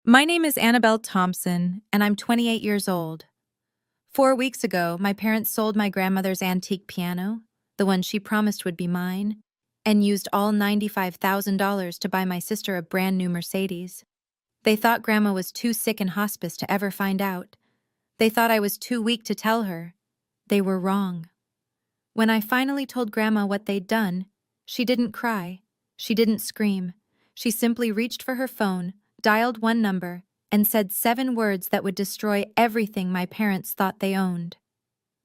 My name is Annabelle Thompson, and I'm 28 years old. 4 weeks ago, my parents sold my grandmother's antique piano, the one she promised would be mine, and used all $95,000 to buy my sister a brand new Mercedes. They thought Grandma was too sick in hospice to ever find out. They thought I was too weak to tell her. They were wrong. When I finally told Grandma what they'd done, she didn't cry. She didn't scream. She simply reached for her phone, dialed one number, and said 7 words that would destroy everything my parents thought they owned.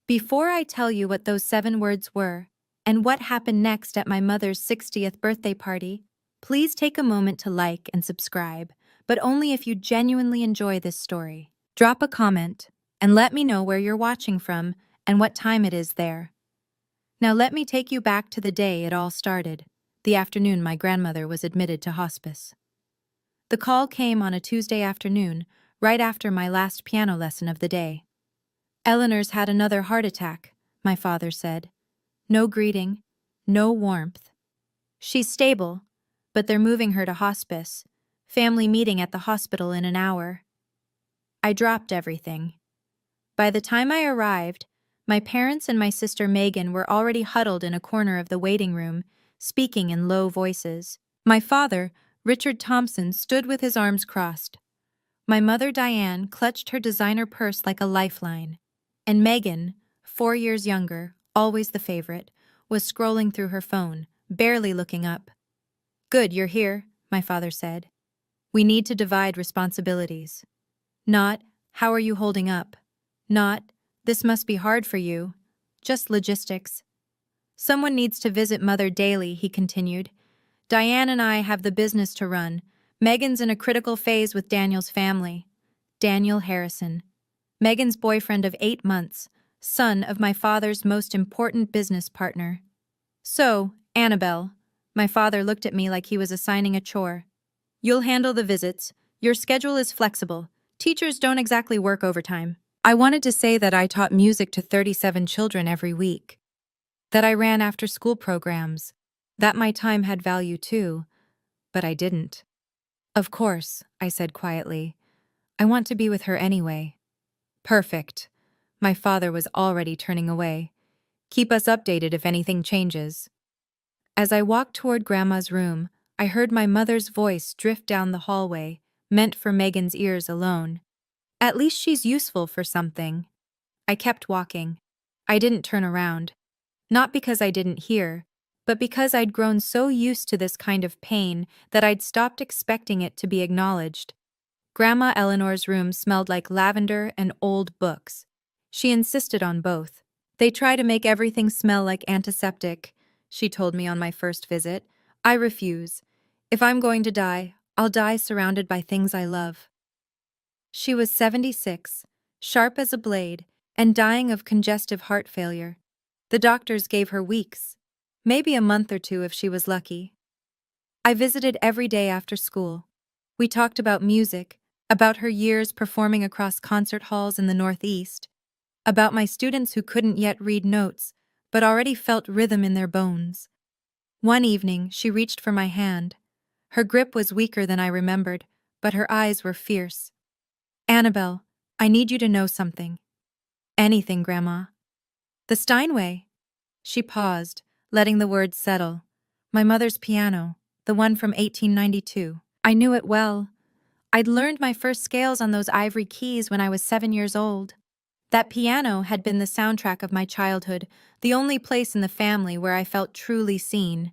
Before I tell you what those 7 words were, and what happened next at my mother's 60th birthday party, please take a moment to like and subscribe, but only if you genuinely enjoy this story. Drop a comment, and let me know where you're watching from and what time it is there. Now let me take you back to the day it all started, the afternoon my grandmother was admitted to hospice. The call came on a Tuesday afternoon, right after my last piano lesson of the day. "Eleanor's had another heart attack," my father said. No greeting, no warmth. "She's stable, but they're moving her to hospice. Family meeting at the hospital in an hour." I dropped everything. By the time I arrived, my parents and my sister Megan were already huddled in a corner of the waiting room, speaking in low voices. My father, Richard Thompson, stood with his arms crossed. My mother Diane clutched her designer purse like a lifeline, and Megan, 4 years younger, always the favorite, was scrolling through her phone, barely looking up. "Good, you're here," my father said. "We need to divide responsibilities. Not, how are you holding up? Not, this must be hard for you. Just logistics. Someone needs to visit Mother daily," he continued. "Diane and I have the business to run. Megan's in a critical phase with Daniel's family." Daniel Harrison. Megan's boyfriend of 8 months, son of my father's most important business partner. "So, Annabelle," my father looked at me like he was assigning a chore. "You'll handle the visits. Your schedule is flexible. Teachers don't exactly work overtime." I wanted to say that I taught music to 37 children every week, that I ran after-school programs, that my time had value too, but I didn't. "Of course," I said quietly. "I want to be with her anyway." "Perfect." My father was already turning away. "Keep us updated if anything changes." As I walked toward Grandma's room, I heard my mother's voice drift down the hallway, meant for Megan's ears alone. "At least she's useful for something." I kept walking. I didn't turn around. Not because I didn't hear, but because I'd grown so used to this kind of pain that I'd stopped expecting it to be acknowledged. Grandma Eleanor's room smelled like lavender and old books. She insisted on both. "They try to make everything smell like antiseptic," she told me on my first visit. "I refuse. If I'm going to die, I'll die surrounded by things I love." She was 76, sharp as a blade, and dying of congestive heart failure. The doctors gave her weeks, maybe a month or 2 if she was lucky. I visited every day after school. We talked about music, about her years performing across concert halls in the Northeast, about my students who couldn't yet read notes, but already felt rhythm in their bones. One evening, she reached for my hand. Her grip was weaker than I remembered, but her eyes were fierce. "Annabelle, I need you to know something." "Anything, Grandma." "The Steinway." She paused, letting the words settle. "My mother's piano, the one from 1892. I knew it well. I'd learned my first scales on those ivory keys when I was 7 years old. That piano had been the soundtrack of my childhood, the only place in the family where I felt truly seen."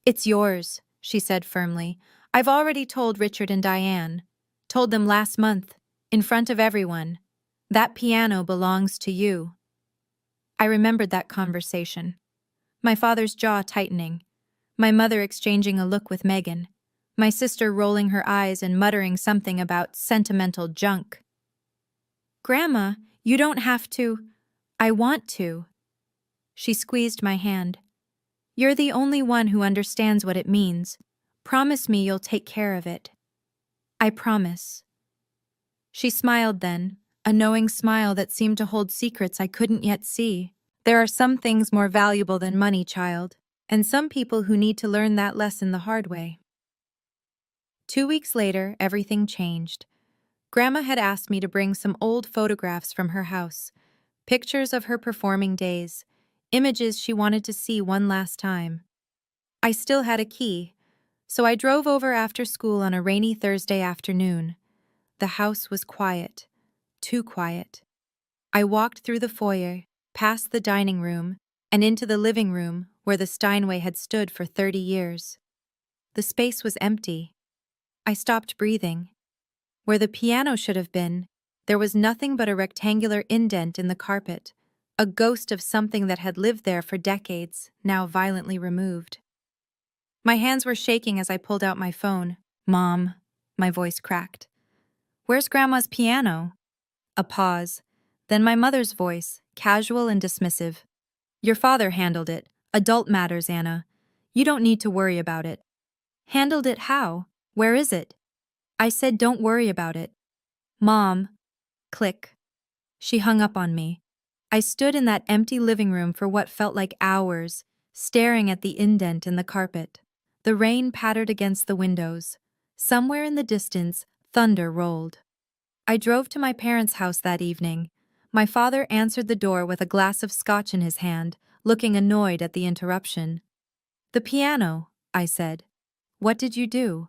"It's yours," she said firmly. "I've already told Richard and Diane. Told them last month, in front of everyone. That piano belongs to you." I remembered that conversation. My father's jaw tightening, my mother exchanging a look with Megan, my sister rolling her eyes and muttering something about sentimental junk. "Grandma, you don't have to." "I want to." She squeezed my hand. "You're the only one who understands what it means. Promise me you'll take care of it." "I promise." She smiled then, a knowing smile that seemed to hold secrets I couldn't yet see. "There are some things more valuable than money, child, and some people who need to learn that lesson the hard way." 2 weeks later, everything changed. Grandma had asked me to bring some old photographs from her house, pictures of her performing days, images she wanted to see one last time. I still had a key, so I drove over after school on a rainy Thursday afternoon. The house was quiet, too quiet. I walked through the foyer, past the dining room, and into the living room where the Steinway had stood for 30 years. The space was empty. I stopped breathing. Where the piano should have been, there was nothing but a rectangular indent in the carpet, a ghost of something that had lived there for decades, now violently removed. My hands were shaking as I pulled out my phone. "Mom," my voice cracked. "Where's Grandma's piano?" A pause. Then my mother's voice, casual and dismissive. "Your father handled it. Adult matters, Anna. You don't need to worry about it." "Handled it how? Where is it?" I said, "Don't worry about it." "Mom." Click. She hung up on me. I stood in that empty living room for what felt like hours, staring at the indent in the carpet. The rain pattered against the windows. Somewhere in the distance, thunder rolled. I drove to my parents' house that evening. My father answered the door with a glass of scotch in his hand, looking annoyed at the interruption. "The piano," I said. "What did you do?"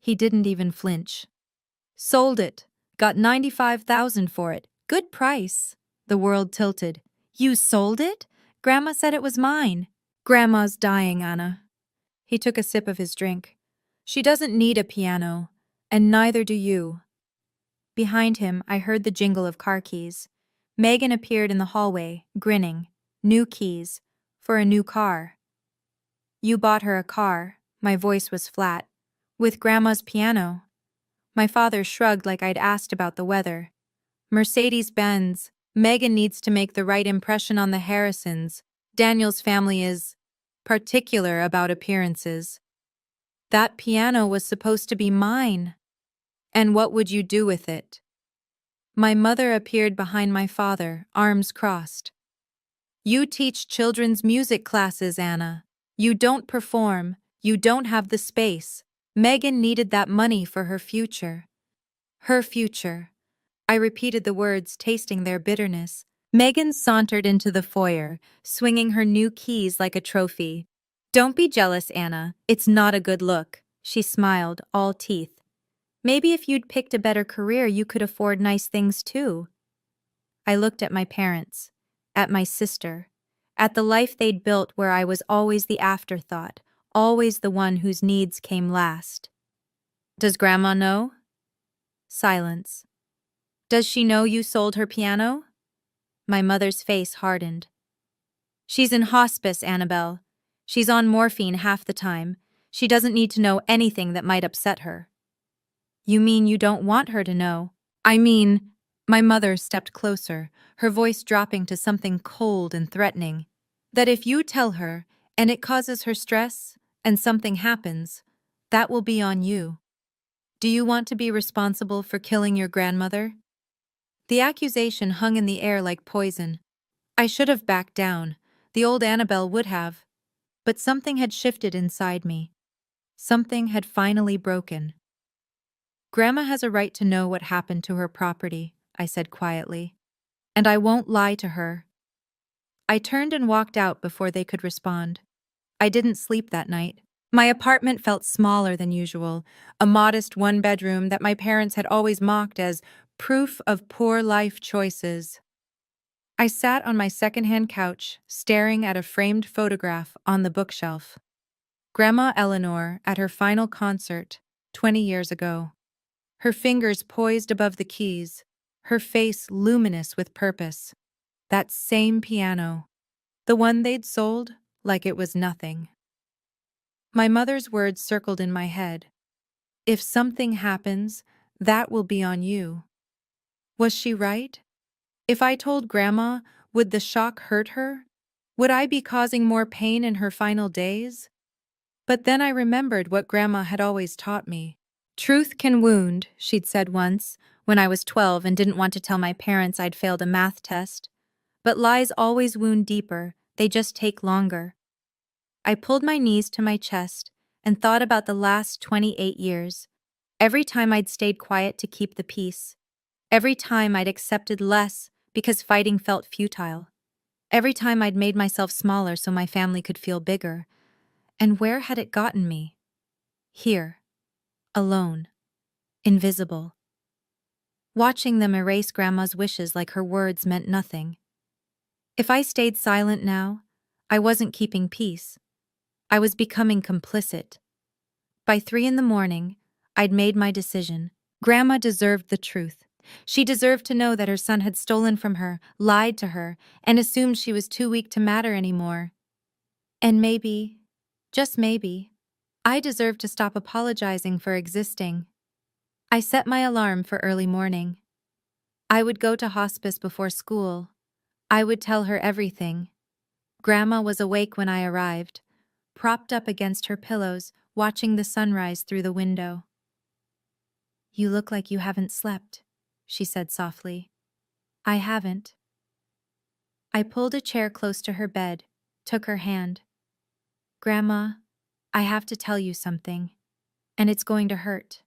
He didn't even flinch. "Sold it. Got 95,000 for it. Good price." The world tilted. "You sold it? Grandma said it was mine." "Grandma's dying, Anna." He took a sip of his drink. "She doesn't need a piano, and neither do you." Behind him, I heard the jingle of car keys. Megan appeared in the hallway, grinning. New keys. For a new car. "You bought her a car." My voice was flat. "With Grandma's piano." My father shrugged like I'd asked about the weather. "Mercedes-Benz. Megan needs to make the right impression on the Harrisons. Daniel's family is particular about appearances." "That piano was supposed to be mine." "And what would you do with it?" My mother appeared behind my father, arms crossed. "You teach children's music classes, Anna. You don't perform. You don't have the space. Megan needed that money for her future." Her future. I repeated the words, tasting their bitterness. Megan sauntered into the foyer, swinging her new keys like a trophy. "Don't be jealous, Anna. It's not a good look." She smiled, all teeth. "Maybe if you'd picked a better career, you could afford nice things too." I looked at my parents, at my sister, at the life they'd built where I was always the afterthought, always the one whose needs came last. "Does Grandma know?" Silence. "Does she know you sold her piano?" My mother's face hardened. "She's in hospice, Annabelle. She's on morphine half the time. She doesn't need to know anything that might upset her." "You mean you don't want her to know?" "I mean—" My mother stepped closer, her voice dropping to something cold and threatening. "That if you tell her, and it causes her stress, and something happens, that will be on you. Do you want to be responsible for killing your grandmother?" The accusation hung in the air like poison. I should have backed down. The old Annabelle would have. But something had shifted inside me. Something had finally broken. "Grandma has a right to know what happened to her property," I said quietly. "And I won't lie to her." I turned and walked out before they could respond. I didn't sleep that night. My apartment felt smaller than usual, a modest one-bedroom that my parents had always mocked as proof of poor life choices. I sat on my secondhand couch, staring at a framed photograph on the bookshelf. Grandma Eleanor at her final concert, 20 years ago. Her fingers poised above the keys, her face luminous with purpose. That same piano. The one they'd sold like it was nothing. My mother's words circled in my head. "If something happens, that will be on you." Was she right? If I told Grandma, would the shock hurt her? Would I be causing more pain in her final days? But then I remembered what Grandma had always taught me. "Truth can wound," she'd said once, when I was 12 and didn't want to tell my parents I'd failed a math test. But lies always wound deeper, they just take longer. I pulled my knees to my chest and thought about the last 28 years. Every time I'd stayed quiet to keep the peace. Every time I'd accepted less because fighting felt futile. Every time I'd made myself smaller so my family could feel bigger. And where had it gotten me? Here. Alone. Invisible. Watching them erase Grandma's wishes like her words meant nothing. If I stayed silent now, I wasn't keeping peace. I was becoming complicit. By 3 in the morning, I'd made my decision. Grandma deserved the truth. She deserved to know that her son had stolen from her, lied to her, and assumed she was too weak to matter anymore. And maybe, just maybe, I deserved to stop apologizing for existing. I set my alarm for early morning. I would go to hospice before school. I would tell her everything. Grandma was awake when I arrived, propped up against her pillows, watching the sunrise through the window. "You look like you haven't slept," she said softly. "I haven't." I pulled a chair close to her bed, took her hand. "Grandma, I have to tell you something, and it's going to hurt."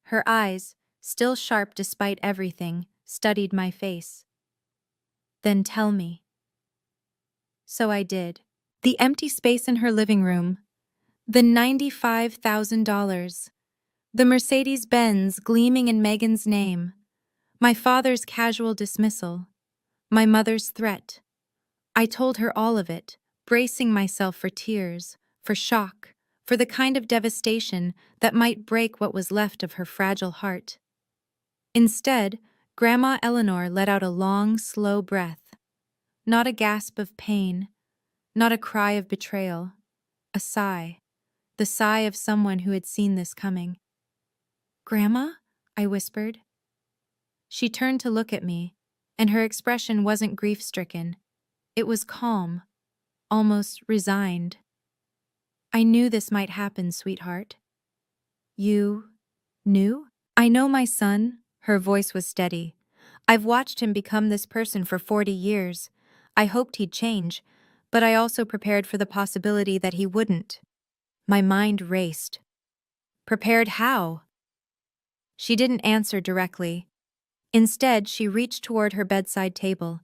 Her eyes, still sharp despite everything, studied my face. "Then tell me." So I did. The empty space in her living room, the $95,000, the Mercedes-Benz gleaming in Megan's name, my father's casual dismissal, my mother's threat. I told her all of it, bracing myself for tears, for shock, for the kind of devastation that might break what was left of her fragile heart. Instead, Grandma Eleanor let out a long, slow breath. Not a gasp of pain, not a cry of betrayal, a sigh, the sigh of someone who had seen this coming. "Grandma?" I whispered. She turned to look at me, and her expression wasn't grief-stricken. It was calm, almost resigned. "I knew this might happen, sweetheart." "You knew?" "I know my son." Her voice was steady. "I've watched him become this person for 40 years. I hoped he'd change, but I also prepared for the possibility that he wouldn't." My mind raced. Prepared how? She didn't answer directly. Instead, she reached toward her bedside table.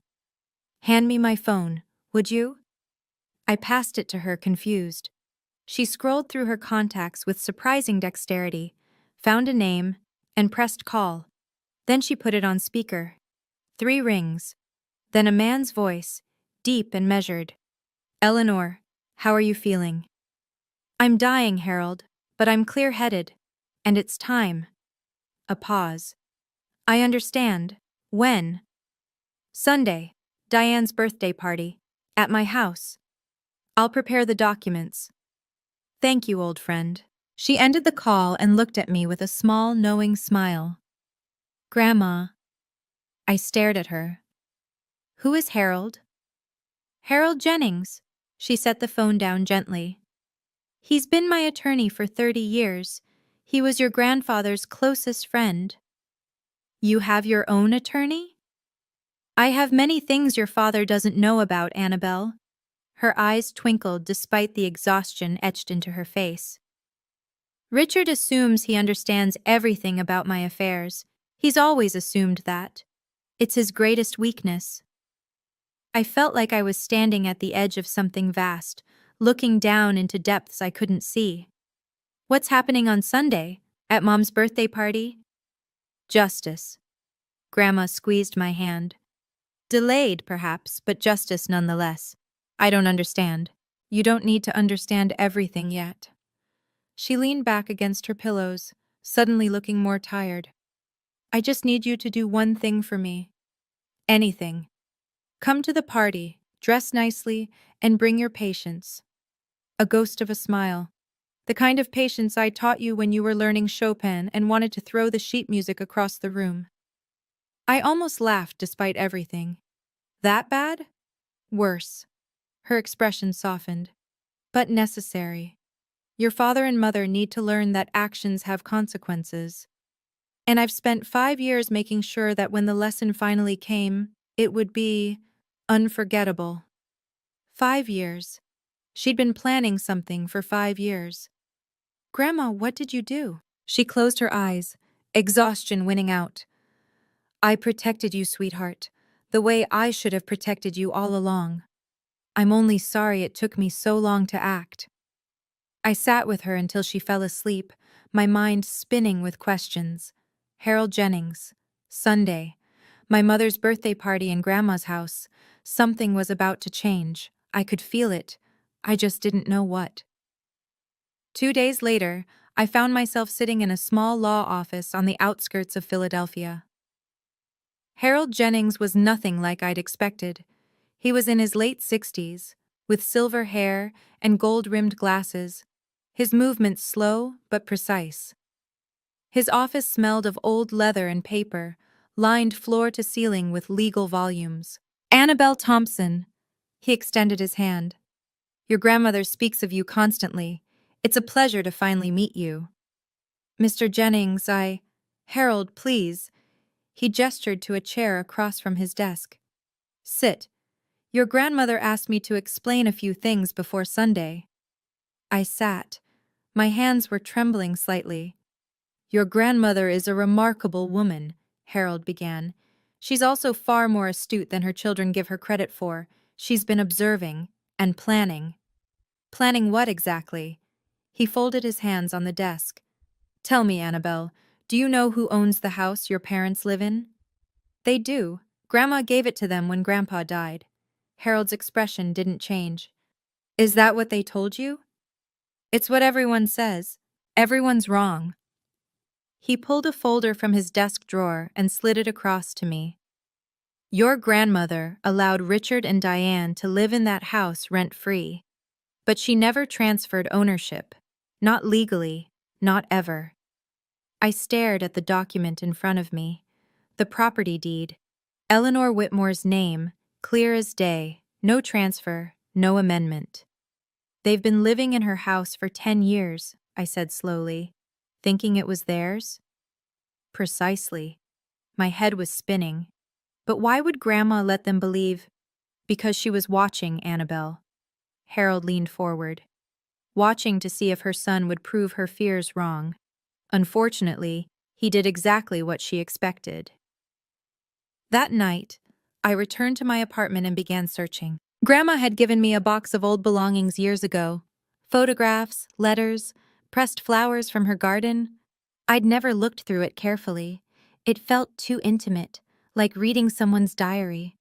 "Hand me my phone, would you?" I passed it to her, confused. She scrolled through her contacts with surprising dexterity, found a name, and pressed call. Then she put it on speaker. 3 rings. Then a man's voice, deep and measured. "Eleanor, how are you feeling?" "I'm dying, Harold, but I'm clear-headed. And it's time." A pause. "I understand. When?" "Sunday. Diane's birthday party. At my house. I'll prepare the documents." "Thank you, old friend." She ended the call and looked at me with a small, knowing smile. "Grandma." I stared at her. "Who is Harold?" "Harold Jennings." She set the phone down gently. "He's been my attorney for 30 years. He was your grandfather's closest friend." "You have your own attorney?" "I have many things your father doesn't know about, Annabelle." Her eyes twinkled despite the exhaustion etched into her face. "Richard assumes he understands everything about my affairs. He's always assumed that. It's his greatest weakness." I felt like I was standing at the edge of something vast, looking down into depths I couldn't see. "What's happening on Sunday? At Mom's birthday party?" "Justice." Grandma squeezed my hand. "Delayed, perhaps, but justice nonetheless. I don't understand." "You don't need to understand everything yet." She leaned back against her pillows, suddenly looking more tired. "I just need you to do one thing for me. Anything. Come to the party, dress nicely, and bring your patience." A ghost of a smile. "The kind of patience I taught you when you were learning Chopin and wanted to throw the sheet music across the room." I almost laughed despite everything. "That bad?" "Worse." Her expression softened. "But necessary. Your father and mother need to learn that actions have consequences. And I've spent 5 years making sure that when the lesson finally came, it would be unforgettable." 5 years. She'd been planning something for 5 years. "Grandma, what did you do?" She closed her eyes, exhaustion winning out. I protected you, sweetheart, the way I should have protected you all along. I'm only sorry it took me so long to act. I sat with her until she fell asleep, my mind spinning with questions. Harold Jennings. Sunday. My mother's birthday party in Grandma's house. Something was about to change. I could feel it. I just didn't know what. 2 days later, I found myself sitting in a small law office on the outskirts of Philadelphia. Harold Jennings was nothing like I'd expected. He was in his late 60s, with silver hair and gold-rimmed glasses, his movements slow but precise. His office smelled of old leather and paper, lined floor to ceiling with legal volumes. Annabelle Thompson. He extended his hand. Your grandmother speaks of you constantly. It's a pleasure to finally meet you. Mr. Jennings, Harold, please. He gestured to a chair across from his desk. Sit. Your grandmother asked me to explain a few things before Sunday. I sat. My hands were trembling slightly. Your grandmother is a remarkable woman, Harold began. She's also far more astute than her children give her credit for. She's been observing and planning. Planning what exactly? He folded his hands on the desk. Tell me, Annabelle, do you know who owns the house your parents live in? They do. Grandma gave it to them when Grandpa died. Harold's expression didn't change. Is that what they told you? It's what everyone says. Everyone's wrong. He pulled a folder from his desk drawer and slid it across to me. Your grandmother allowed Richard and Diane to live in that house rent-free, but she never transferred ownership. Not legally, not ever. I stared at the document in front of me. The property deed. Eleanor Whitmore's name, clear as day, no transfer, no amendment. They've been living in her house for 10 years, I said slowly, thinking it was theirs. Precisely. My head was spinning. But why would Grandma let them believe? Because she was watching Annabelle. Harold leaned forward, watching to see if her son would prove her fears wrong. Unfortunately, he did exactly what she expected. That night, I returned to my apartment and began searching. Grandma had given me a box of old belongings years ago. Photographs, letters, pressed flowers from her garden. I'd never looked through it carefully. It felt too intimate, like reading someone's diary.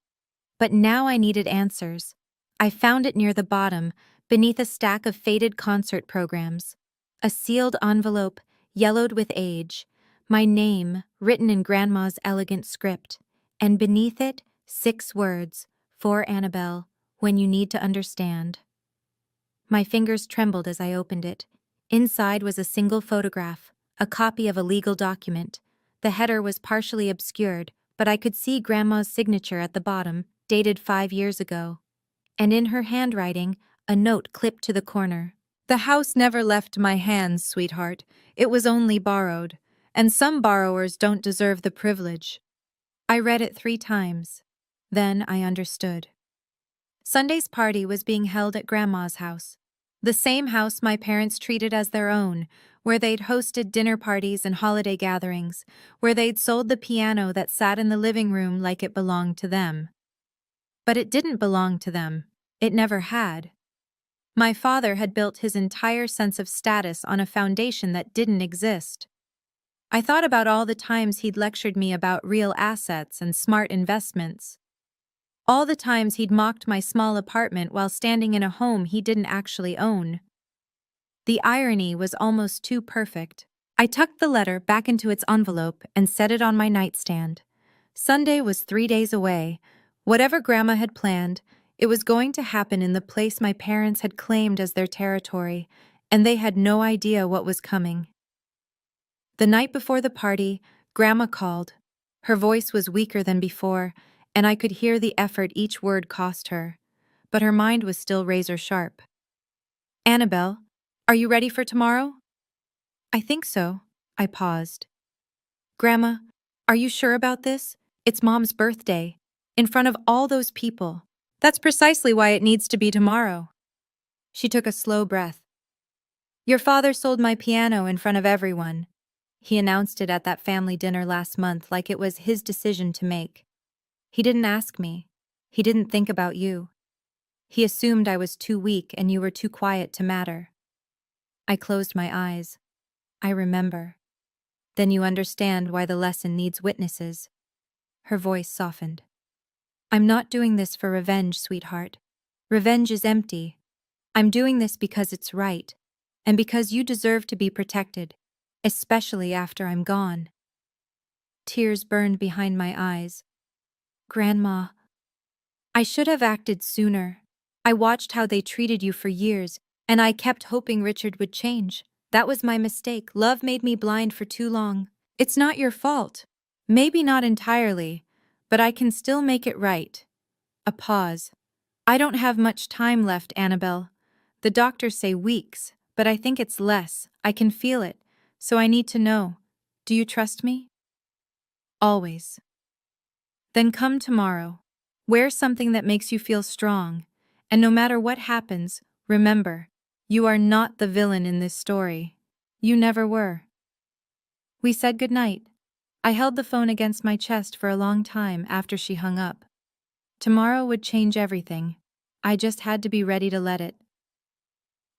But now I needed answers. I found it near the bottom, beneath a stack of faded concert programs. A sealed envelope, yellowed with age. My name, written in Grandma's elegant script. And beneath it, 6 words, for Annabelle, when you need to understand. My fingers trembled as I opened it. Inside was a single photograph, a copy of a legal document. The header was partially obscured, but I could see Grandma's signature at the bottom, dated 5 years ago. And in her handwriting, a note clipped to the corner. The house never left my hands, sweetheart. It was only borrowed, and some borrowers don't deserve the privilege. I read it 3 times. Then I understood. Sunday's party was being held at Grandma's house, the same house my parents treated as their own, where they'd hosted dinner parties and holiday gatherings, where they'd sold the piano that sat in the living room like it belonged to them. But it didn't belong to them. It never had. My father had built his entire sense of status on a foundation that didn't exist. I thought about all the times he'd lectured me about real assets and smart investments. All the times he'd mocked my small apartment while standing in a home he didn't actually own. The irony was almost too perfect. I tucked the letter back into its envelope and set it on my nightstand. Sunday was 3 days away. Whatever Grandma had planned, it was going to happen in the place my parents had claimed as their territory, and they had no idea what was coming. The night before the party, Grandma called. Her voice was weaker than before, and I could hear the effort each word cost her. But her mind was still razor-sharp. Annabelle, are you ready for tomorrow? I think so. I paused. Grandma, are you sure about this? It's Mom's birthday. In front of all those people. That's precisely why it needs to be tomorrow. She took a slow breath. Your father sold my piano in front of everyone. He announced it at that family dinner last month like it was his decision to make. He didn't ask me. He didn't think about you. He assumed I was too weak and you were too quiet to matter. I closed my eyes. I remember. Then you understand why the lesson needs witnesses. Her voice softened. I'm not doing this for revenge, sweetheart. Revenge is empty. I'm doing this because it's right, and because you deserve to be protected, especially after I'm gone. Tears burned behind my eyes. Grandma, I should have acted sooner. I watched how they treated you for years, and I kept hoping Richard would change. That was my mistake. Love made me blind for too long. It's not your fault. Maybe not entirely, but I can still make it right. A pause. I don't have much time left, Annabelle. The doctors say weeks, but I think it's less. I can feel it, so I need to know. Do you trust me? Always. Then come tomorrow. Wear something that makes you feel strong, and no matter what happens, remember, you are not the villain in this story. You never were. We said goodnight. I held the phone against my chest for a long time after she hung up. Tomorrow would change everything. I just had to be ready to let it.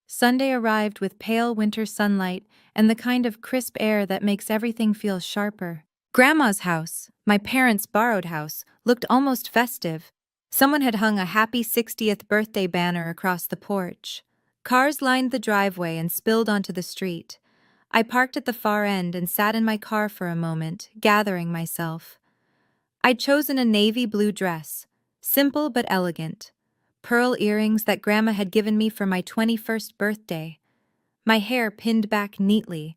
Sunday arrived with pale winter sunlight and the kind of crisp air that makes everything feel sharper. Grandma's house, my parents' borrowed house, looked almost festive. Someone had hung a happy 60th birthday banner across the porch. Cars lined the driveway and spilled onto the street. I parked at the far end and sat in my car for a moment, gathering myself. I'd chosen a navy blue dress, simple but elegant. Pearl earrings that Grandma had given me for my 21st birthday. My hair pinned back neatly,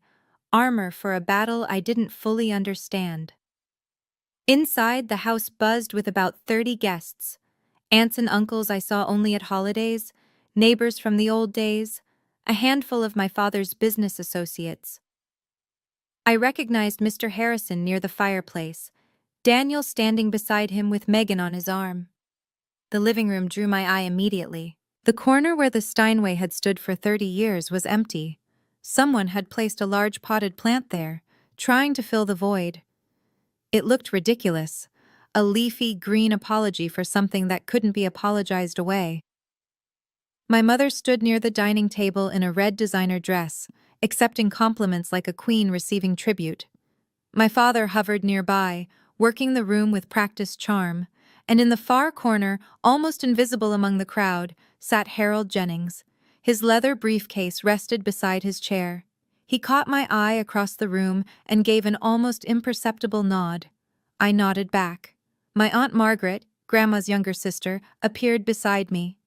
armor for a battle I didn't fully understand. Inside, the house buzzed with about 30 guests. Aunts and uncles I saw only at holidays, neighbors from the old days, a handful of my father's business associates. I recognized Mr. Harrison near the fireplace, Daniel standing beside him with Megan on his arm. The living room drew my eye immediately. The corner where the Steinway had stood for 30 years was empty. Someone had placed a large potted plant there, trying to fill the void. It looked ridiculous, a leafy green apology for something that couldn't be apologized away. My mother stood near the dining table in a red designer dress, accepting compliments like a queen receiving tribute. My father hovered nearby, working the room with practiced charm, and in the far corner, almost invisible among the crowd, sat Harold Jennings. His leather briefcase rested beside his chair. He caught my eye across the room and gave an almost imperceptible nod. I nodded back. My Aunt Margaret, Grandma's younger sister, appeared beside me.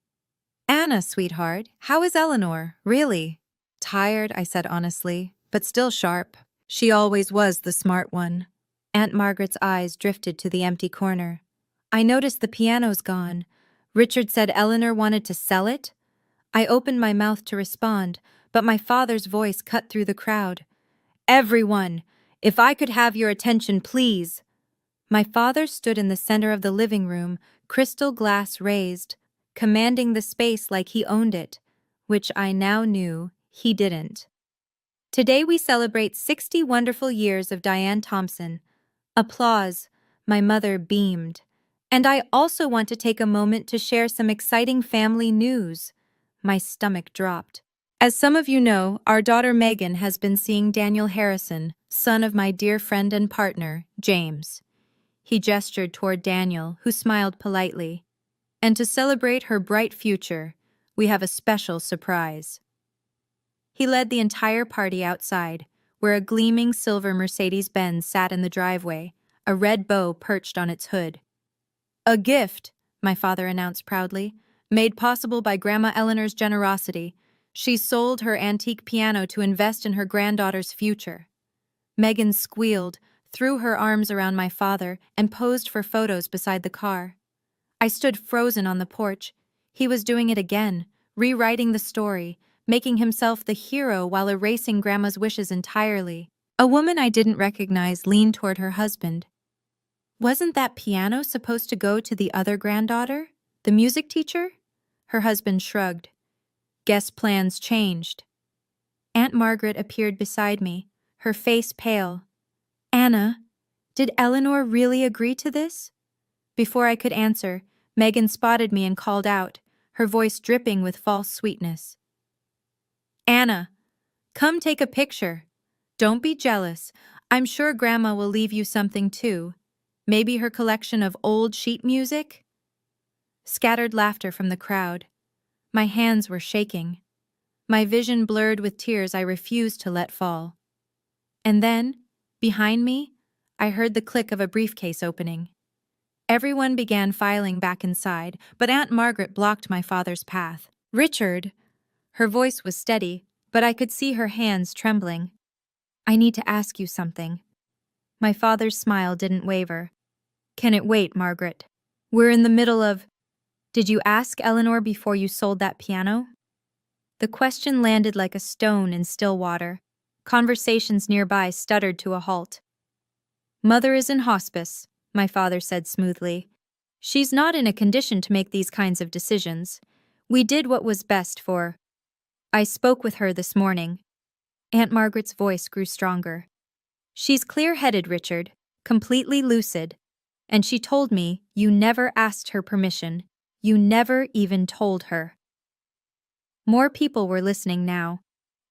"Anna, sweetheart, how is Eleanor, really?" "Tired," I said honestly, "but still sharp." She always was the smart one. Aunt Margaret's eyes drifted to the empty corner. "I noticed the piano's gone. Richard said Eleanor wanted to sell it?" I opened my mouth to respond, but my father's voice cut through the crowd. "Everyone, if I could have your attention, please." My father stood in the center of the living room, crystal glass raised, commanding the space like he owned it, which I now knew he didn't. "Today we celebrate 60 wonderful years of Diane Thompson." Applause. My mother beamed. "And I also want to take a moment to share some exciting family news." My stomach dropped. "As some of you know, our daughter Megan has been seeing Daniel Harrison, son of my dear friend and partner, James." He gestured toward Daniel, who smiled politely. "And to celebrate her bright future, we have a special surprise." He led the entire party outside, where a gleaming silver Mercedes-Benz sat in the driveway, a red bow perched on its hood. "A gift," my father announced proudly, "made possible by Grandma Eleanor's generosity. She sold her antique piano to invest in her granddaughter's future." Megan squealed, threw her arms around my father, and posed for photos beside the car. I stood frozen on the porch. He was doing it again, rewriting the story, making himself the hero while erasing Grandma's wishes entirely. A woman I didn't recognize leaned toward her husband. "Wasn't that piano supposed to go to the other granddaughter? The music teacher?" Her husband shrugged. "Guess plans changed." Aunt Margaret appeared beside me, her face pale. Anna, did Eleanor really agree to this? Before I could answer, Megan spotted me and called out, her voice dripping with false sweetness. Anna, come take a picture. Don't be jealous. I'm sure Grandma will leave you something too. Maybe her collection of old sheet music? Scattered laughter from the crowd. My hands were shaking. My vision blurred with tears I refused to let fall. And then, behind me, I heard the click of a briefcase opening. Everyone began filing back inside, but Aunt Margaret blocked my father's path. Richard! Her voice was steady, but I could see her hands trembling. I need to ask you something. My father's smile didn't waver. Can it wait, Margaret? We're in the middle of... Did you ask Eleanor before you sold that piano? The question landed like a stone in still water. Conversations nearby stuttered to a halt. Mother is in hospice, my father said smoothly. She's not in a condition to make these kinds of decisions. We did what was best for... I spoke with her this morning. Aunt Margaret's voice grew stronger. She's clear-headed, Richard, completely lucid. And she told me you never asked her permission. You never even told her. More people were listening now.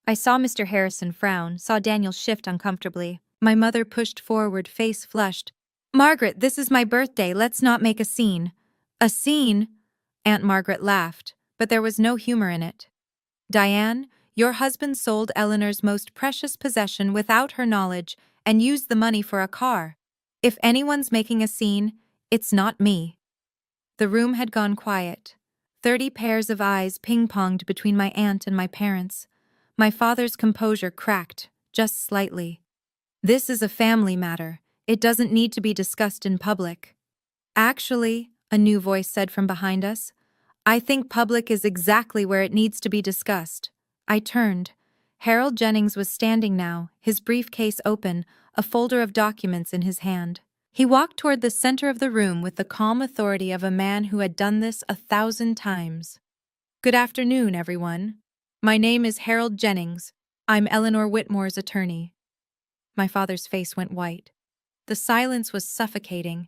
I saw Mr. Harrison frown, saw Daniel shift uncomfortably. My mother pushed forward, face flushed. Margaret, this is my birthday, let's not make a scene. A scene? Aunt Margaret laughed, but there was no humor in it. Diane, your husband sold Eleanor's most precious possession without her knowledge and used the money for a car. If anyone's making a scene, it's not me. The room had gone quiet. 30 pairs of eyes ping-ponged between my aunt and my parents. My father's composure cracked, just slightly. This is a family matter. It doesn't need to be discussed in public. Actually, a new voice said from behind us, I think public is exactly where it needs to be discussed. I turned. Harold Jennings was standing now, his briefcase open, a folder of documents in his hand. He walked toward the center of the room with the calm authority of a man who had done this 1,000 times. Good afternoon, everyone. My name is Harold Jennings. I'm Eleanor Whitmore's attorney. My father's face went white. The silence was suffocating.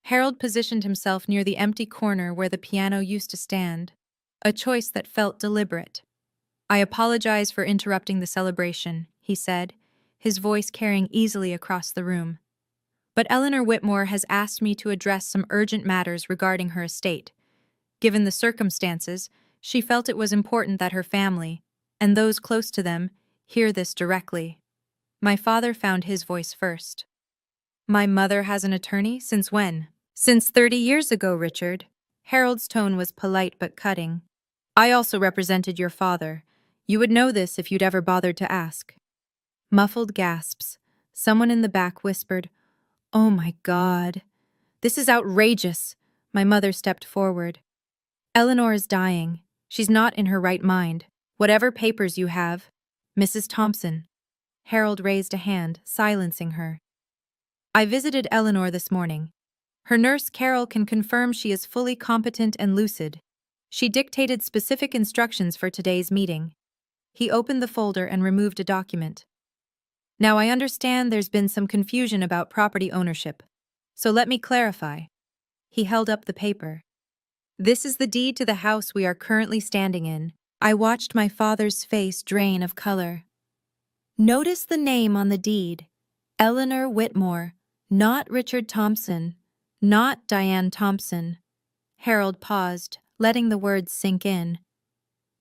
Harold positioned himself near the empty corner where the piano used to stand, a choice that felt deliberate. I apologize for interrupting the celebration, he said, his voice carrying easily across the room. But Eleanor Whitmore has asked me to address some urgent matters regarding her estate. Given the circumstances, she felt it was important that her family, and those close to them, hear this directly. My father found his voice first. My mother has an attorney? Since when? Since 30 years ago, Richard. Harold's tone was polite but cutting. I also represented your father. You would know this if you'd ever bothered to ask. Muffled gasps. Someone in the back whispered, Oh my God. This is outrageous. My mother stepped forward. Eleanor is dying. She's not in her right mind. Whatever papers you have. Mrs. Thompson. Harold raised a hand, silencing her. I visited Eleanor this morning. Her nurse Carol can confirm she is fully competent and lucid. She dictated specific instructions for today's meeting. He opened the folder and removed a document. Now I understand there's been some confusion about property ownership. So let me clarify. He held up the paper. This is the deed to the house we are currently standing in. I watched my father's face drain of color. Notice the name on the deed. Eleanor Whitmore, not Richard Thompson, not Diane Thompson. Harold paused, letting the words sink in.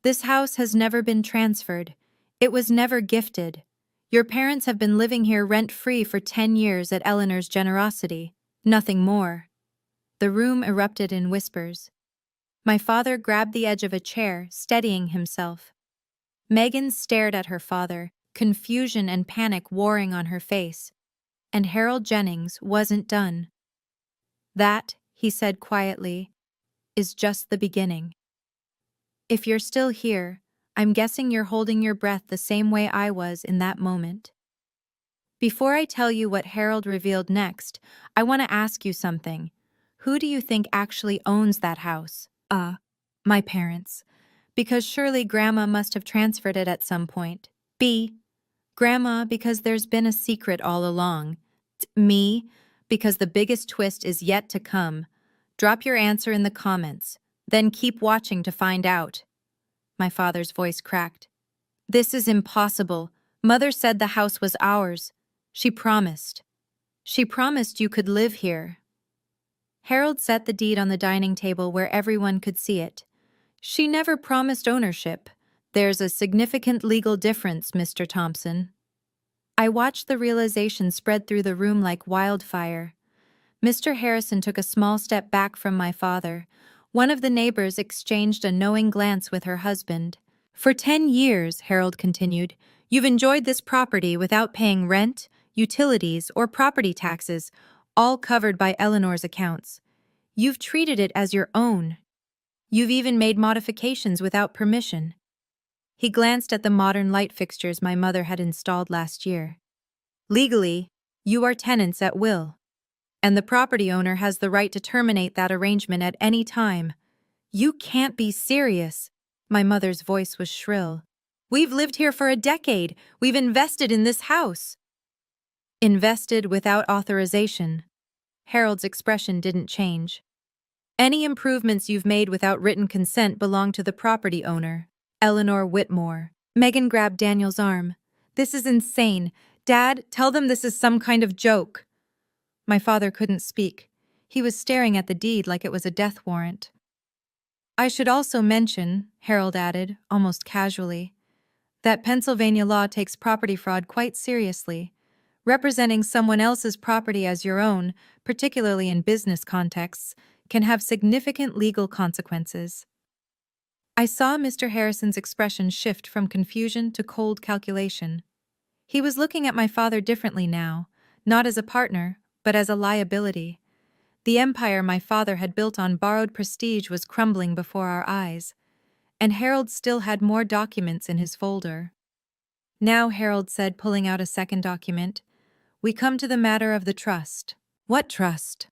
This house has never been transferred. It was never gifted. Your parents have been living here rent-free for 10 years at Eleanor's generosity. Nothing more. The room erupted in whispers. My father grabbed the edge of a chair, steadying himself. Megan stared at her father, confusion and panic warring on her face. And Harold Jennings wasn't done. That, he said quietly, is just the beginning. If you're still here, I'm guessing you're holding your breath the same way I was in that moment. Before I tell you what Harold revealed next, I want to ask you something. Who do you think actually owns that house? My parents. Because surely Grandma must have transferred it at some point. B. Grandma, because there's been a secret all along. Me, because the biggest twist is yet to come. Drop your answer in the comments, then keep watching to find out. My father's voice cracked. This is impossible. Mother said the house was ours. She promised. She promised you could live here. Harold set the deed on the dining table where everyone could see it. She never promised ownership. There's a significant legal difference, Mr. Thompson. I watched the realization spread through the room like wildfire. Mr. Harrison took a small step back from my father. One of the neighbors exchanged a knowing glance with her husband. For 10 years, Harold continued, you've enjoyed this property without paying rent, utilities, or property taxes, all covered by Eleanor's accounts. You've treated it as your own. You've even made modifications without permission. He glanced at the modern light fixtures my mother had installed last year. Legally, you are tenants at will, and the property owner has the right to terminate that arrangement at any time. You can't be serious. My mother's voice was shrill. We've lived here for a decade. We've invested in this house. Invested without authorization. Harold's expression didn't change. Any improvements you've made without written consent belong to the property owner, Eleanor Whitmore. Megan grabbed Daniel's arm. This is insane. Dad, tell them this is some kind of joke. My father couldn't speak. He was staring at the deed like it was a death warrant. I should also mention, Harold added, almost casually, that Pennsylvania law takes property fraud quite seriously. Representing someone else's property as your own, particularly in business contexts, can have significant legal consequences. I saw Mr. Harrison's expression shift from confusion to cold calculation. He was looking at my father differently now, not as a partner, but as a liability. The empire my father had built on borrowed prestige was crumbling before our eyes, and Harold still had more documents in his folder. Now, Harold said, pulling out a second document, we come to the matter of the trust. What trust?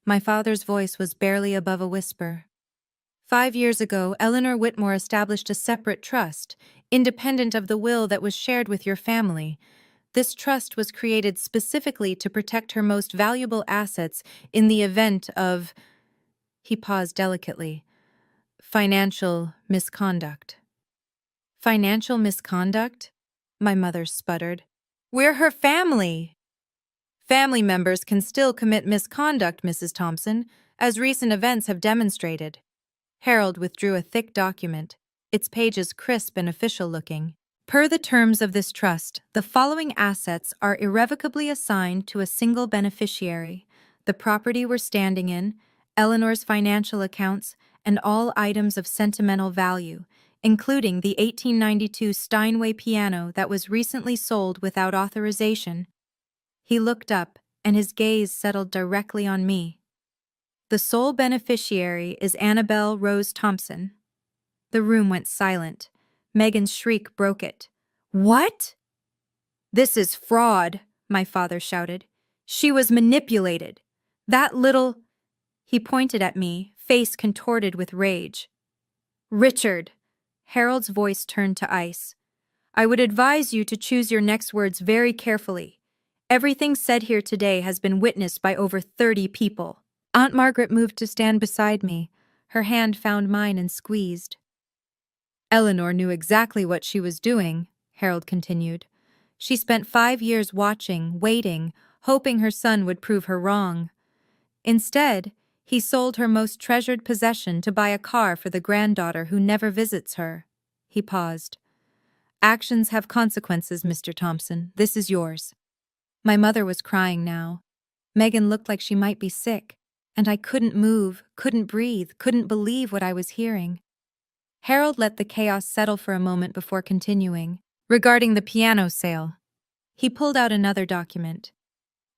My father's voice was barely above a whisper. 5 years ago, Eleanor Whitmore established a separate trust, independent of the will that was shared with your family. This trust was created specifically to protect her most valuable assets in the event of, he paused delicately, financial misconduct. Financial misconduct? My mother sputtered. We're her family. Family members can still commit misconduct, Mrs. Thompson, as recent events have demonstrated. Harold withdrew a thick document, its pages crisp and official-looking. Per the terms of this trust, the following assets are irrevocably assigned to a single beneficiary: the property we're standing in, Eleanor's financial accounts, and all items of sentimental value, including the 1892 Steinway piano that was recently sold without authorization. He looked up, and his gaze settled directly on me. The sole beneficiary is Annabelle Rose Thompson. The room went silent. Megan's shriek broke it. What? This is fraud, my father shouted. She was manipulated. That little... He pointed at me, face contorted with rage. Richard, Harold's voice turned to ice. I would advise you to choose your next words very carefully. Everything said here today has been witnessed by over 30 people. Aunt Margaret moved to stand beside me. Her hand found mine and squeezed. Eleanor knew exactly what she was doing, Harold continued. She spent 5 years watching, waiting, hoping her son would prove her wrong. Instead, he sold her most treasured possession to buy a car for the granddaughter who never visits her. He paused. Actions have consequences, Mr. Thompson. This is yours. My mother was crying now. Megan looked like she might be sick, and I couldn't move, couldn't breathe, couldn't believe what I was hearing. Harold let the chaos settle for a moment before continuing. Regarding the piano sale, he pulled out another document.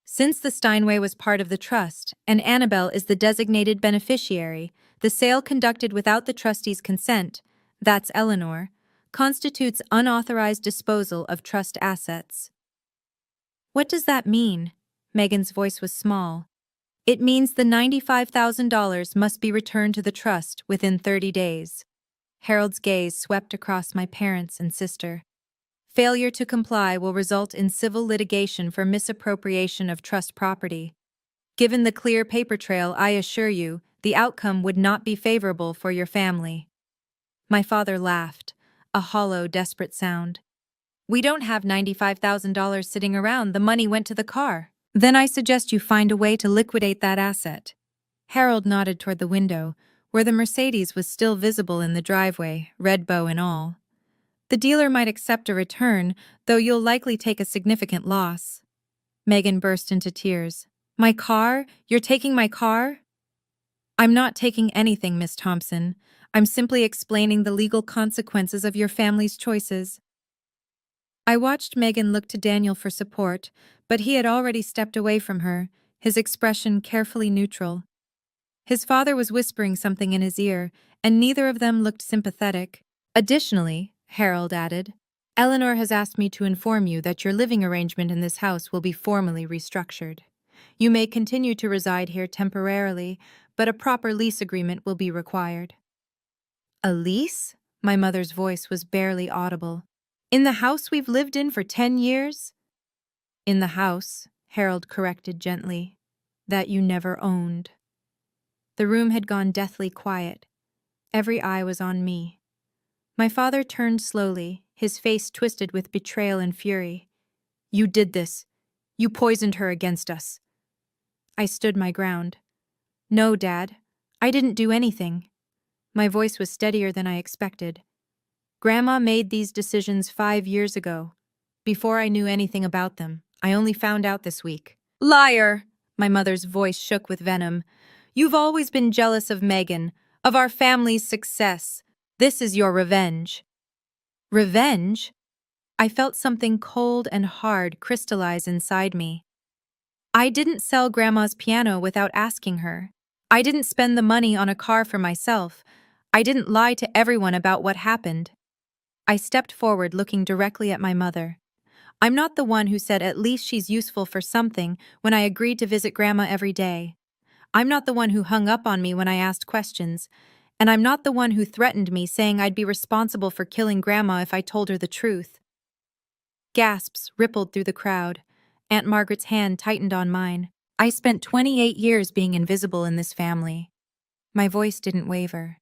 Since the Steinway was part of the trust, and Annabelle is the designated beneficiary, the sale conducted without the trustee's consent, that's Eleanor, constitutes unauthorized disposal of trust assets. What does that mean? Megan's voice was small. It means the $95,000 must be returned to the trust within 30 days. Harold's gaze swept across my parents and sister. Failure to comply will result in civil litigation for misappropriation of trust property. Given the clear paper trail, I assure you, the outcome would not be favorable for your family." My father laughed, a hollow, desperate sound. "We don't have $95,000 sitting around. The money went to the car." "Then I suggest you find a way to liquidate that asset." Harold nodded toward the window, where the Mercedes was still visible in the driveway, red bow and all. "The dealer might accept a return, though you'll likely take a significant loss." Megan burst into tears. "My car? You're taking my car?" "I'm not taking anything, Miss Thompson. I'm simply explaining the legal consequences of your family's choices." I watched Megan look to Daniel for support, but he had already stepped away from her, his expression carefully neutral. His father was whispering something in his ear, and neither of them looked sympathetic. "Additionally," Harold added, "Eleanor has asked me to inform you that your living arrangement in this house will be formally restructured. You may continue to reside here temporarily, but a proper lease agreement will be required." "A lease?" My mother's voice was barely audible. "In the house we've lived in for 10 years?" "In the house," Harold corrected gently, "that you never owned." The room had gone deathly quiet. Every eye was on me. My father turned slowly, his face twisted with betrayal and fury. "You did this. You poisoned her against us." I stood my ground. "No, Dad. I didn't do anything." My voice was steadier than I expected. "Grandma made these decisions 5 years ago. Before I knew anything about them. I only found out this week." "Liar!" My mother's voice shook with venom. "You've always been jealous of Megan, of our family's success. This is your revenge." "Revenge?" I felt something cold and hard crystallize inside me. "I didn't sell Grandma's piano without asking her. I didn't spend the money on a car for myself. I didn't lie to everyone about what happened." I stepped forward, looking directly at my mother. "I'm not the one who said at least she's useful for something when I agreed to visit Grandma every day. I'm not the one who hung up on me when I asked questions. And I'm not the one who threatened me, saying I'd be responsible for killing Grandma if I told her the truth." Gasps rippled through the crowd. Aunt Margaret's hand tightened on mine. "I spent 28 years being invisible in this family." My voice didn't waver.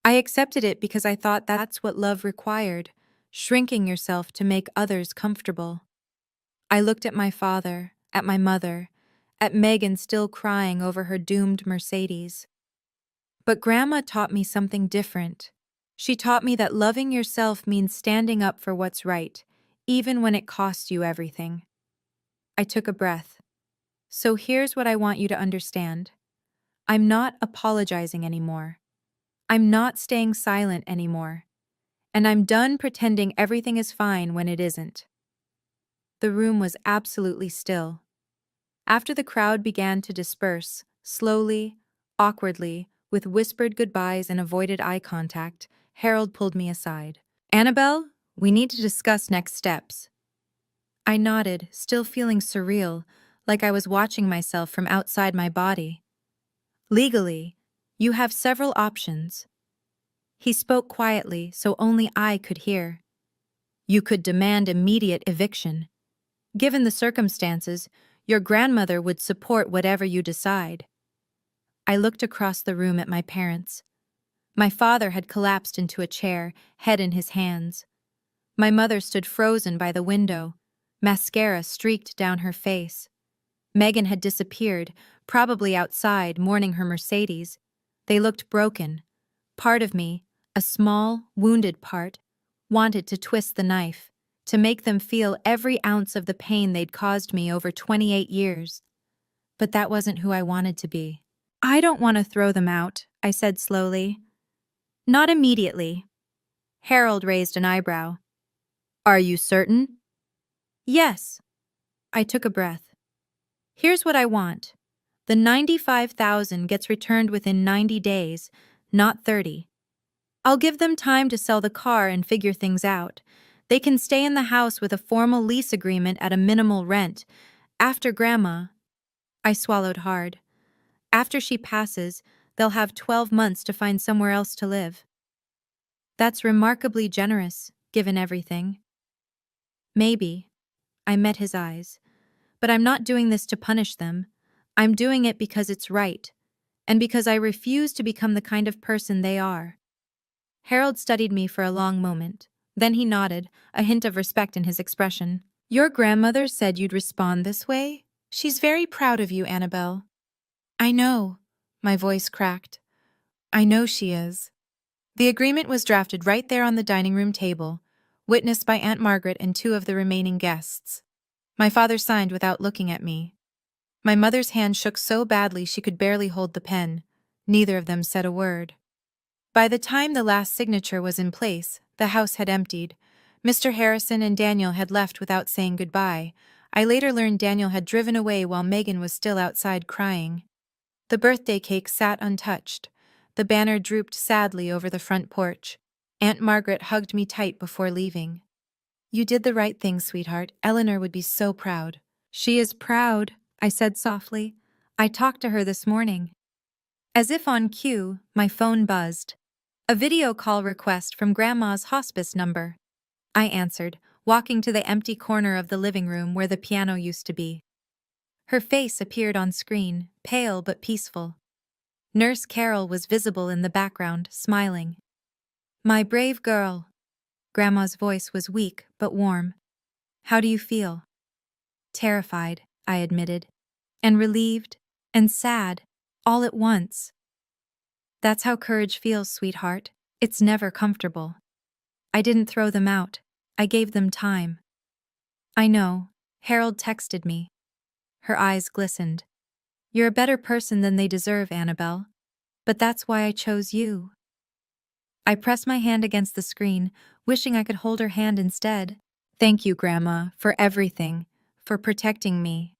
"I accepted it because I thought that's what love required, shrinking yourself to make others comfortable." I looked at my father, at my mother, at Megan still crying over her doomed Mercedes. But Grandma taught me something different. She taught me that loving yourself means standing up for what's right, even when it costs you everything. I took a breath. "So here's what I want you to understand. I'm not apologizing anymore. I'm not staying silent anymore. And I'm done pretending everything is fine when it isn't." The room was absolutely still. After the crowd began to disperse, slowly, awkwardly, with whispered goodbyes and avoided eye contact, Harold pulled me aside. "Annabelle, we need to discuss next steps." I nodded, still feeling surreal, like I was watching myself from outside my body. "Legally, you have several options." He spoke quietly, so only I could hear. "You could demand immediate eviction. Given the circumstances, your grandmother would support whatever you decide." I looked across the room at my parents. My father had collapsed into a chair, head in his hands. My mother stood frozen by the window, mascara streaked down her face. Megan had disappeared, probably outside, mourning her Mercedes. They looked broken. Part of me, a small, wounded part, wanted to twist the knife, to make them feel every ounce of the pain they'd caused me over 28 years. But that wasn't who I wanted to be. "I don't want to throw them out," I said slowly. "Not immediately." Harold raised an eyebrow. "Are you certain?" "Yes." I took a breath. "Here's what I want. The 95,000 gets returned within 90 days, not 30. I'll give them time to sell the car and figure things out. They can stay in the house with a formal lease agreement at a minimal rent. After Grandma—" I swallowed hard. "After she passes, they'll have 12 months to find somewhere else to live." That's remarkably generous, given everything. Maybe. I met his eyes. But I'm not doing this to punish them. I'm doing it because it's right, and because I refuse to become the kind of person they are. Harold studied me for a long moment. Then he nodded, a hint of respect in his expression. Your grandmother said you'd respond this way? She's very proud of you, Annabelle. I know. My voice cracked. I know she is. The agreement was drafted right there on the dining room table, witnessed by Aunt Margaret and two of the remaining guests. My father signed without looking at me. My mother's hand shook so badly she could barely hold the pen. Neither of them said a word. By the time the last signature was in place, the house had emptied. Mr. Harrison and Daniel had left without saying goodbye. I later learned Daniel had driven away while Megan was still outside crying. The birthday cake sat untouched. The banner drooped sadly over the front porch. Aunt Margaret hugged me tight before leaving. You did the right thing, sweetheart. Eleanor would be so proud. She is proud, I said softly. I talked to her this morning. As if on cue, my phone buzzed. A video call request from Grandma's hospice number. I answered, walking to the empty corner of the living room where the piano used to be. Her face appeared on screen, pale but peaceful. Nurse Carol was visible in the background, smiling. My brave girl. Grandma's voice was weak but warm. How do you feel? Terrified, I admitted, and relieved, and sad, all at once. That's how courage feels, sweetheart. It's never comfortable. I didn't throw them out. I gave them time. I know. Harold texted me. Her eyes glistened. You're a better person than they deserve, Annabelle. But that's why I chose you. I pressed my hand against the screen, wishing I could hold her hand instead. Thank you, Grandma, for everything, for protecting me.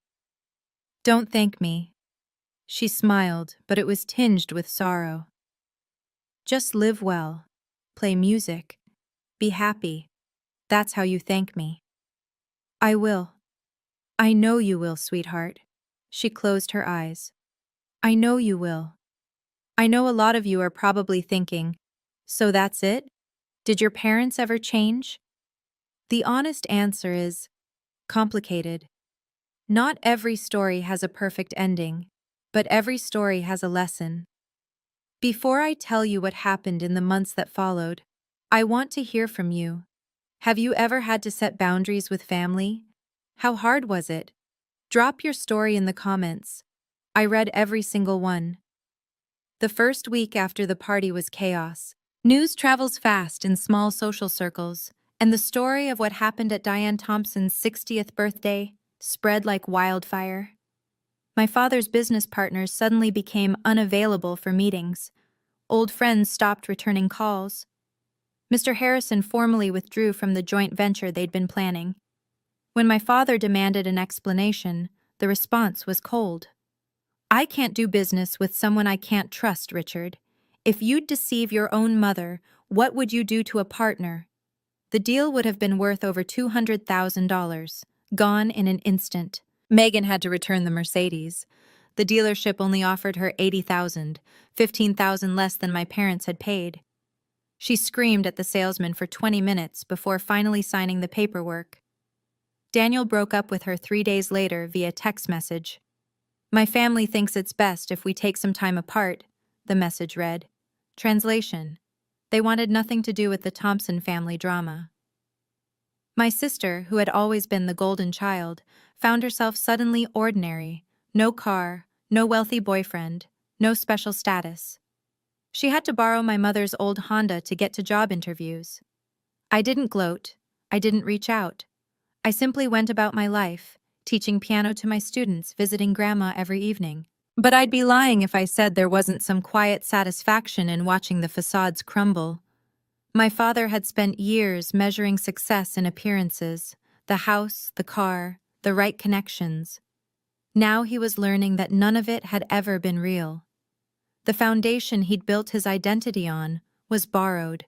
Don't thank me. She smiled, but it was tinged with sorrow. Just live well. Play music. Be happy. That's how you thank me. I will. I know you will, sweetheart. She closed her eyes. I know you will. I know a lot of you are probably thinking, so that's it? Did your parents ever change? The honest answer is complicated. Not every story has a perfect ending, but every story has a lesson. Before I tell you what happened in the months that followed, I want to hear from you. Have you ever had to set boundaries with family? How hard was it? Drop your story in the comments. I read every single one. The first week after the party was chaos. News travels fast in small social circles, and the story of what happened at Diane Thompson's 60th birthday spread like wildfire. My father's business partners suddenly became unavailable for meetings. Old friends stopped returning calls. Mr. Harrison formally withdrew from the joint venture they'd been planning. When my father demanded an explanation, the response was cold. I can't do business with someone I can't trust, Richard. If you'd deceive your own mother, what would you do to a partner? The deal would have been worth over $200,000, gone in an instant. Megan had to return the Mercedes. The dealership only offered her $80,000, $15,000 less than my parents had paid. She screamed at the salesman for 20 minutes before finally signing the paperwork. Daniel broke up with her 3 days later via text message. My family thinks it's best if we take some time apart, the message read. Translation: they wanted nothing to do with the Thompson family drama. My sister, who had always been the golden child, found herself suddenly ordinary. No car, no wealthy boyfriend, no special status. She had to borrow my mother's old Honda to get to job interviews. I didn't gloat. I didn't reach out. I simply went about my life, teaching piano to my students, visiting Grandma every evening. But I'd be lying if I said there wasn't some quiet satisfaction in watching the facades crumble. My father had spent years measuring success in appearances, the house, the car, the right connections. Now he was learning that none of it had ever been real. The foundation he'd built his identity on was borrowed,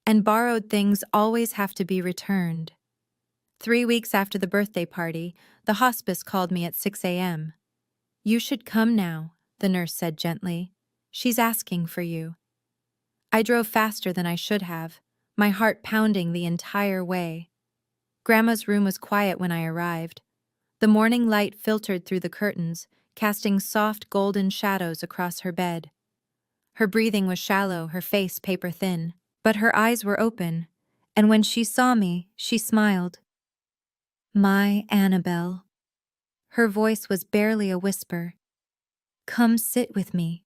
and borrowed things always have to be returned. 3 weeks after the birthday party, the hospice called me at 6 a.m. You should come now, the nurse said gently. She's asking for you. I drove faster than I should have, my heart pounding the entire way. Grandma's room was quiet when I arrived. The morning light filtered through the curtains, casting soft golden shadows across her bed. Her breathing was shallow, her face paper-thin, but her eyes were open, and when she saw me, she smiled. "My Annabelle." Her voice was barely a whisper. "Come sit with me."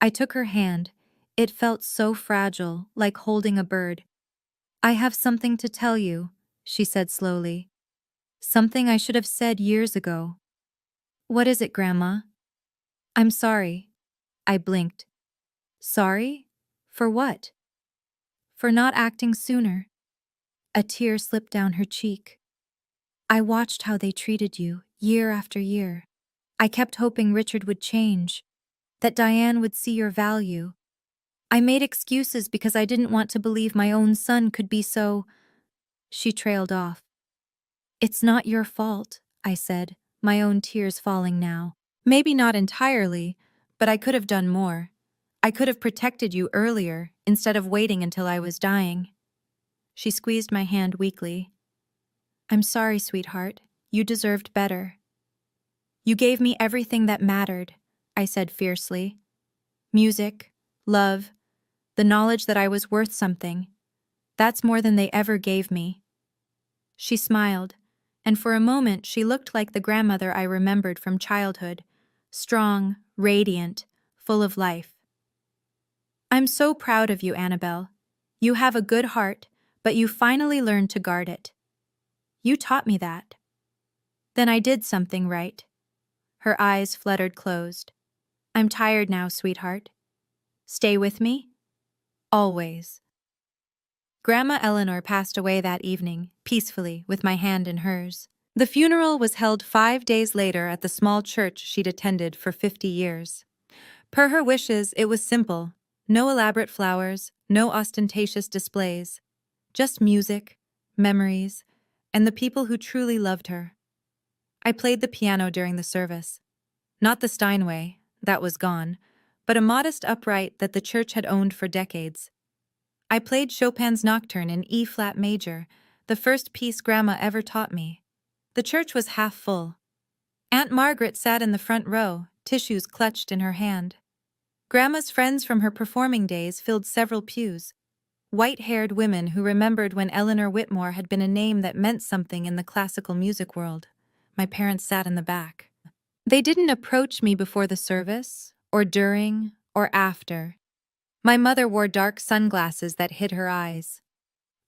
I took her hand. It felt so fragile, like holding a bird. "I have something to tell you," she said slowly. "Something I should have said years ago." "What is it, Grandma?" "I'm sorry." I blinked. "Sorry? For what?" "For not acting sooner." A tear slipped down her cheek. "I watched how they treated you, year after year. I kept hoping Richard would change, that Diane would see your value. I made excuses because I didn't want to believe my own son could be so—" She trailed off. "It's not your fault," I said, my own tears falling now. "Maybe not entirely, but I could have done more. I could have protected you earlier, instead of waiting until I was dying." She squeezed my hand weakly. "I'm sorry, sweetheart. You deserved better." "You gave me everything that mattered," I said fiercely. "Music, love, the knowledge that I was worth something. That's more than they ever gave me." She smiled, and for a moment she looked like the grandmother I remembered from childhood, strong, radiant, full of life. "I'm so proud of you, Annabelle. You have a good heart, but you finally learned to guard it. You taught me that." "Then I did something right." Her eyes fluttered closed. "I'm tired now, sweetheart. Stay with me? Always." Grandma Eleanor passed away that evening, peacefully, with my hand in hers. The funeral was held 5 days later at the small church she'd attended for 50 years. Per her wishes, it was simple. No elaborate flowers, no ostentatious displays. Just music, memories, and the people who truly loved her. I played the piano during the service. Not the Steinway, that was gone, but a modest upright that the church had owned for decades. I played Chopin's Nocturne in E-flat major, the first piece Grandma ever taught me. The church was half full. Aunt Margaret sat in the front row, tissues clutched in her hand. Grandma's friends from her performing days filled several pews. White-haired women who remembered when Eleanor Whitmore had been a name that meant something in the classical music world. My parents sat in the back. They didn't approach me before the service, or during, or after. My mother wore dark sunglasses that hid her eyes.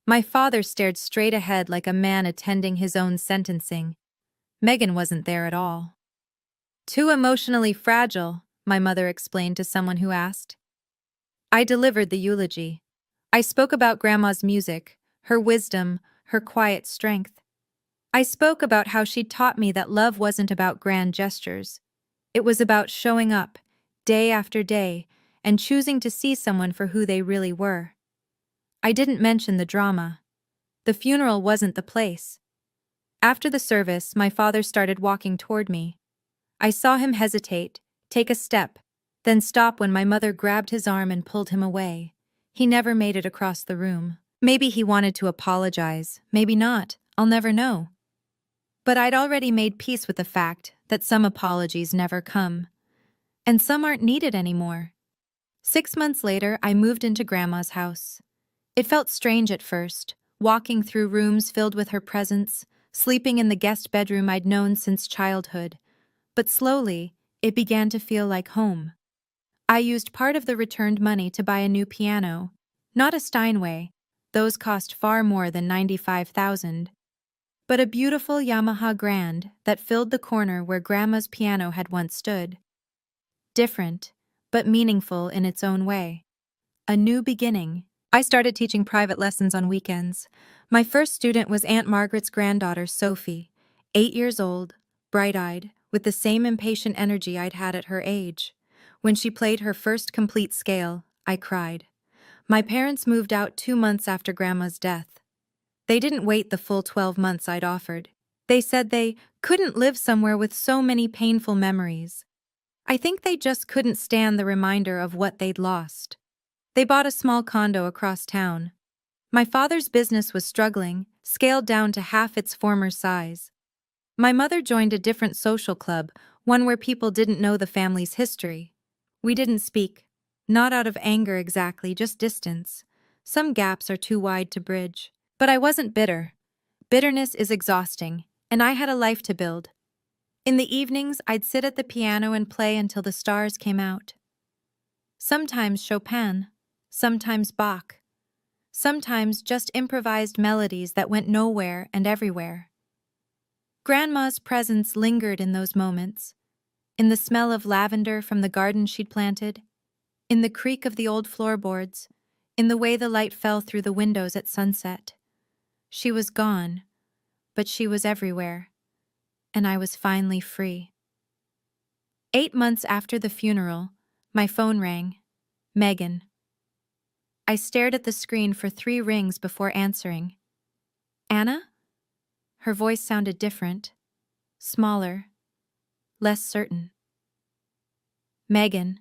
My father stared straight ahead like a man attending his own sentencing. Megan wasn't there at all. "Too emotionally fragile," my mother explained to someone who asked. I delivered the eulogy. I spoke about Grandma's music, her wisdom, her quiet strength. I spoke about how she'd taught me that love wasn't about grand gestures. It was about showing up, day after day, and choosing to see someone for who they really were. I didn't mention the drama. The funeral wasn't the place. After the service, my father started walking toward me. I saw him hesitate, take a step, then stop when my mother grabbed his arm and pulled him away. He never made it across the room. Maybe he wanted to apologize, maybe not, I'll never know. But I'd already made peace with the fact that some apologies never come. And some aren't needed anymore. 6 months later, I moved into Grandma's house. It felt strange at first, walking through rooms filled with her presence, sleeping in the guest bedroom I'd known since childhood. But slowly, it began to feel like home. I used part of the returned money to buy a new piano. Not a Steinway, those cost far more than $95,000. But a beautiful Yamaha Grand that filled the corner where Grandma's piano had once stood. Different, but meaningful in its own way. A new beginning. I started teaching private lessons on weekends. My first student was Aunt Margaret's granddaughter, Sophie, 8 years old, bright-eyed, with the same impatient energy I'd had at her age. When she played her first complete scale, I cried. My parents moved out 2 months after Grandma's death. They didn't wait the full 12 months I'd offered. They said they couldn't live somewhere with so many painful memories. I think they just couldn't stand the reminder of what they'd lost. They bought a small condo across town. My father's business was struggling, scaled down to half its former size. My mother joined a different social club, one where people didn't know the family's history. We didn't speak. Not out of anger exactly, just distance. Some gaps are too wide to bridge. But I wasn't bitter. Bitterness is exhausting, and I had a life to build. In the evenings, I'd sit at the piano and play until the stars came out. Sometimes Chopin, sometimes Bach, sometimes just improvised melodies that went nowhere and everywhere. Grandma's presence lingered in those moments, in the smell of lavender from the garden she'd planted, in the creak of the old floorboards, in the way the light fell through the windows at sunset. She was gone, but she was everywhere, and I was finally free. 8 months after the funeral, my phone rang. Megan. I stared at the screen for 3 rings before answering. Anna? Her voice sounded different, smaller, less certain. Megan.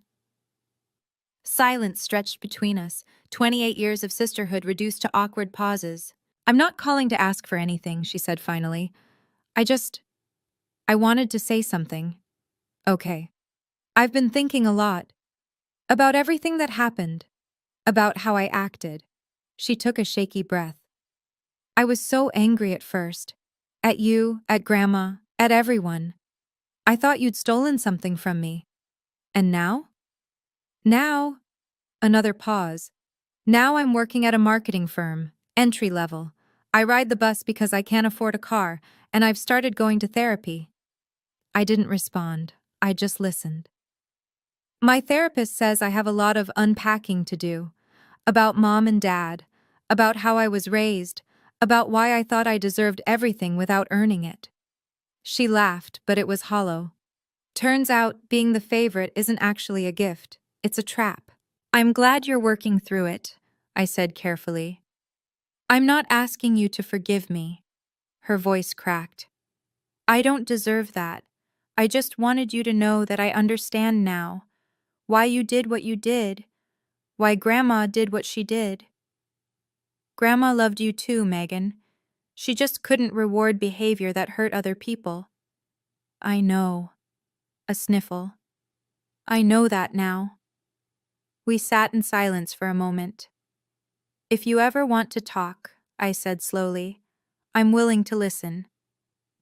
Silence stretched between us, 28 years of sisterhood reduced to awkward pauses. I'm not calling to ask for anything, she said finally. I wanted to say something. Okay. I've been thinking a lot. About everything that happened. About how I acted. She took a shaky breath. I was so angry at first. At you, at Grandma, at everyone. I thought you'd stolen something from me. And now? Now? Another pause. Now I'm working at a marketing firm, entry level. I ride the bus because I can't afford a car, and I've started going to therapy. I didn't respond. I just listened. My therapist says I have a lot of unpacking to do. About mom and dad. About how I was raised. About why I thought I deserved everything without earning it. She laughed, but it was hollow. Turns out, being the favorite isn't actually a gift. It's a trap. I'm glad you're working through it, I said carefully. I'm not asking you to forgive me. Her voice cracked. I don't deserve that. I just wanted you to know that I understand now. Why you did what you did. Why Grandma did what she did. Grandma loved you too, Megan. She just couldn't reward behavior that hurt other people. I know. A sniffle. I know that now. We sat in silence for a moment. If you ever want to talk, I said slowly, I'm willing to listen.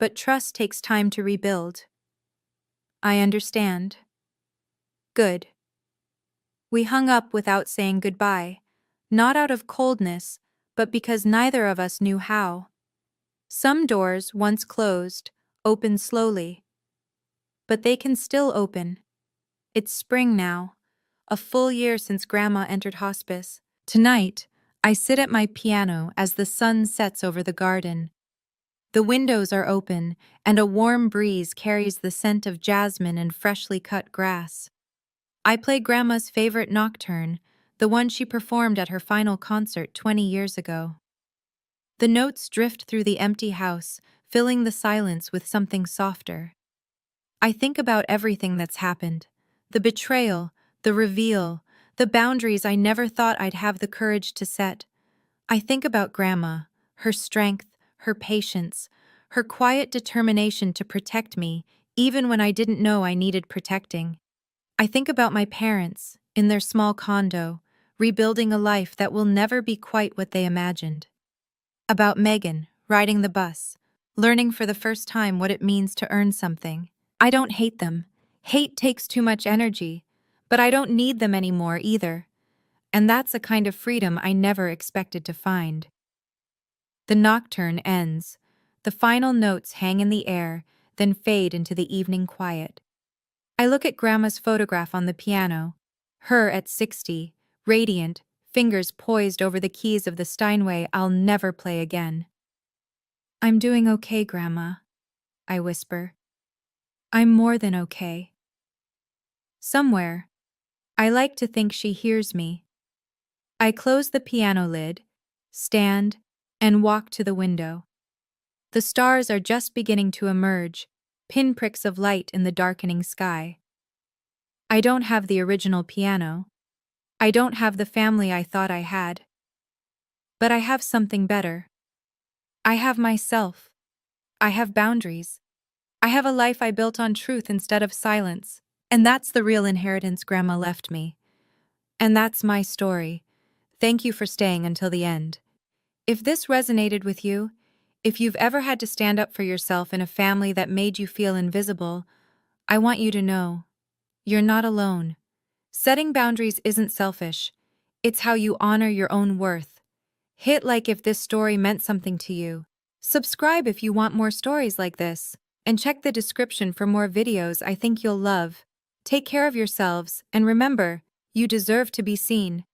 But trust takes time to rebuild. I understand. Good. We hung up without saying goodbye, not out of coldness, but because neither of us knew how. Some doors, once closed, open slowly. But they can still open. It's spring now, a full year since Grandma entered hospice. Tonight, I sit at my piano as the sun sets over the garden. The windows are open, and a warm breeze carries the scent of jasmine and freshly cut grass. I play Grandma's favorite nocturne, the one she performed at her final concert 20 years ago. The notes drift through the empty house, filling the silence with something softer. I think about everything that's happened. The betrayal, the reveal, the boundaries I never thought I'd have the courage to set. I think about Grandma, her strength, her patience, her quiet determination to protect me, even when I didn't know I needed protecting. I think about my parents, in their small condo, rebuilding a life that will never be quite what they imagined. About Megan, riding the bus, learning for the first time what it means to earn something. I don't hate them. Hate takes too much energy, but I don't need them anymore either. And that's a kind of freedom I never expected to find. The nocturne ends. The final notes hang in the air, then fade into the evening quiet. I look at Grandma's photograph on the piano, her at 60, radiant, fingers poised over the keys of the Steinway I'll never play again. I'm doing okay, Grandma, I whisper. I'm more than okay. Somewhere, I like to think she hears me. I close the piano lid, stand, and walk to the window. The stars are just beginning to emerge, pinpricks of light in the darkening sky. I don't have the original piano. I don't have the family I thought I had. But I have something better. I have myself. I have boundaries. I have a life I built on truth instead of silence. And that's the real inheritance Grandma left me. And that's my story. Thank you for staying until the end. If this resonated with you, if you've ever had to stand up for yourself in a family that made you feel invisible, I want you to know you're not alone. Setting boundaries isn't selfish. It's how you honor your own worth. Hit like if this story meant something to you. Subscribe if you want more stories like this. And check the description for more videos I think you'll love. Take care of yourselves, and remember, you deserve to be seen.